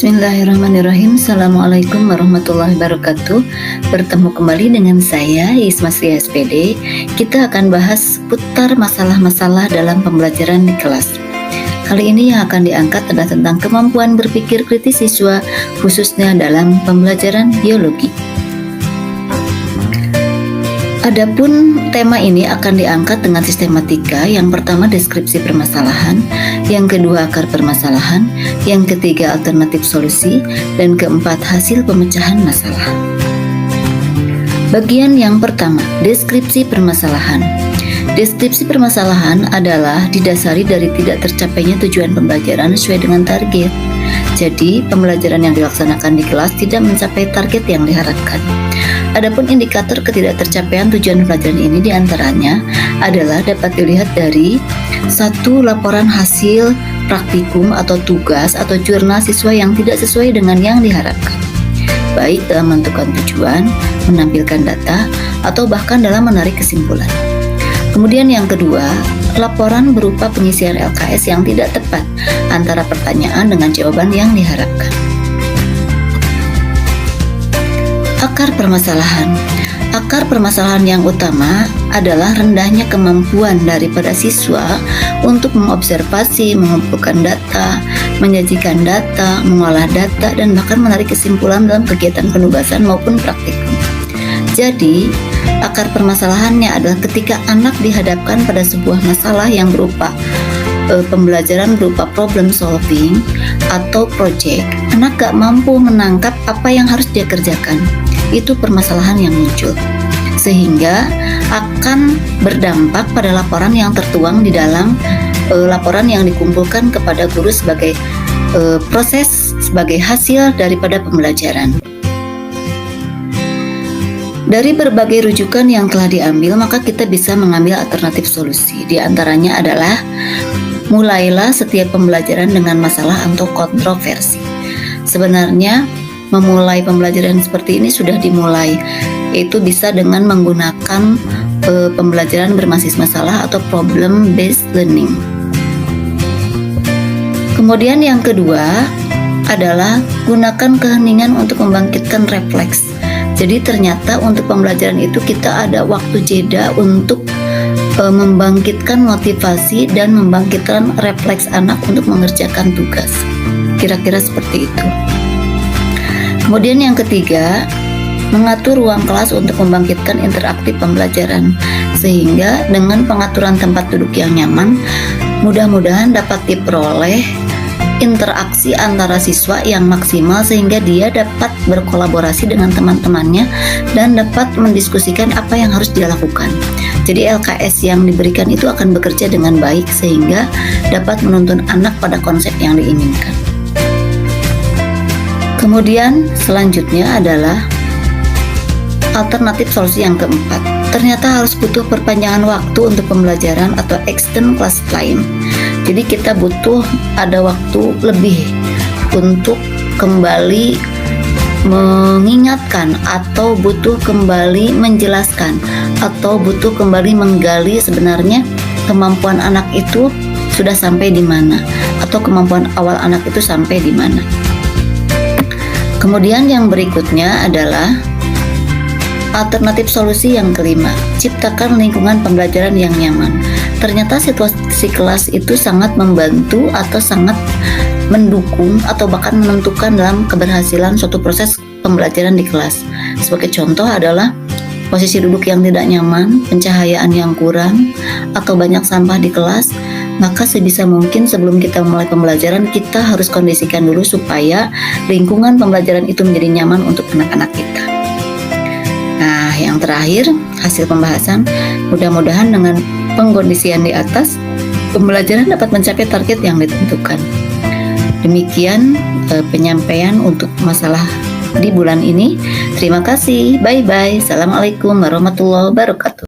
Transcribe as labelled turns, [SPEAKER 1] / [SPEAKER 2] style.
[SPEAKER 1] Bismillahirrahmanirrahim. Assalamualaikum warahmatullahi wabarakatuh. Bertemu kembali dengan saya Ismasri SPD. Kita akan bahas seputar masalah-masalah dalam pembelajaran di kelas. Kali ini yang akan diangkat adalah tentang kemampuan berpikir kritis siswa, khususnya dalam pembelajaran biologi. Adapun tema ini akan diangkat dengan sistematika. Yang pertama deskripsi permasalahan, yang kedua akar permasalahan, yang ketiga alternatif solusi, dan keempat hasil pemecahan masalah. Bagian yang pertama, deskripsi permasalahan. Deskripsi permasalahan adalah didasari dari tidak tercapainya tujuan pembelajaran sesuai dengan target. Jadi, pembelajaran yang dilaksanakan di kelas tidak mencapai target yang diharapkan. Adapun indikator ketidaktercapaian tujuan pelajaran ini diantaranya adalah dapat dilihat dari 1. Laporan hasil praktikum atau tugas atau jurnal siswa yang tidak sesuai dengan yang diharapkan, baik dalam menentukan tujuan, menampilkan data, atau bahkan dalam menarik kesimpulan. Kemudian yang kedua, laporan berupa pengisian LKS yang tidak tepat antara pertanyaan dengan jawaban yang diharapkan. Akar permasalahan. Akar permasalahan yang utama adalah rendahnya kemampuan daripada siswa untuk mengobservasi, mengumpulkan data, menyajikan data, mengolah data, dan bahkan menarik kesimpulan dalam kegiatan penugasan maupun praktikum. Jadi, akar permasalahannya adalah ketika anak dihadapkan pada sebuah masalah yang berupa pembelajaran berupa problem solving atau project, anak gak mampu menangkap apa yang harus dia kerjakan. Itu permasalahan yang muncul, sehingga akan berdampak pada laporan yang tertuang di dalam laporan yang dikumpulkan kepada guru sebagai proses sebagai hasil daripada pembelajaran. Dari berbagai rujukan yang telah diambil, maka kita bisa mengambil alternatif solusi. Di antaranya adalah mulailah setiap pembelajaran dengan masalah atau kontroversi. Sebenarnya memulai pembelajaran seperti ini sudah dimulai, yaitu bisa dengan menggunakan pembelajaran berbasis masalah atau problem based learning. Kemudian yang kedua adalah gunakan keheningan untuk membangkitkan refleks. Jadi ternyata untuk pembelajaran itu kita ada waktu jeda untuk membangkitkan motivasi dan membangkitkan refleks anak untuk mengerjakan tugas. Kira-kira seperti itu. Kemudian yang ketiga, mengatur ruang kelas untuk membangkitkan interaktif pembelajaran, sehingga dengan pengaturan tempat duduk yang nyaman, mudah-mudahan dapat diperoleh interaksi antara siswa yang maksimal sehingga dia dapat berkolaborasi dengan teman-temannya dan dapat mendiskusikan apa yang harus dia lakukan. Jadi LKS yang diberikan itu akan bekerja dengan baik sehingga dapat menuntun anak pada konsep yang diinginkan. Kemudian selanjutnya adalah alternatif solusi yang keempat. Ternyata harus butuh perpanjangan waktu untuk pembelajaran atau extend class time. Jadi kita butuh ada waktu lebih untuk kembali mengingatkan atau butuh kembali menjelaskan atau butuh kembali menggali sebenarnya kemampuan anak itu sudah sampai di mana atau kemampuan awal anak itu sampai di mana. Kemudian yang berikutnya adalah alternatif solusi yang kelima, ciptakan lingkungan pembelajaran yang nyaman. Ternyata situasi kelas itu sangat membantu atau sangat mendukung atau bahkan menentukan dalam keberhasilan suatu proses pembelajaran di kelas. Sebagai contoh adalah posisi duduk yang tidak nyaman, pencahayaan yang kurang, atau banyak sampah di kelas. Maka sebisa mungkin sebelum kita mulai pembelajaran, kita harus kondisikan dulu supaya lingkungan pembelajaran itu menjadi nyaman untuk anak-anak kita. Nah, yang terakhir, hasil pembahasan. Mudah-mudahan dengan pengkondisian di atas, pembelajaran dapat mencapai target yang ditentukan. Demikian penyampaian untuk masalah di bulan ini. Terima kasih. Bye-bye. Assalamualaikum warahmatullahi wabarakatuh.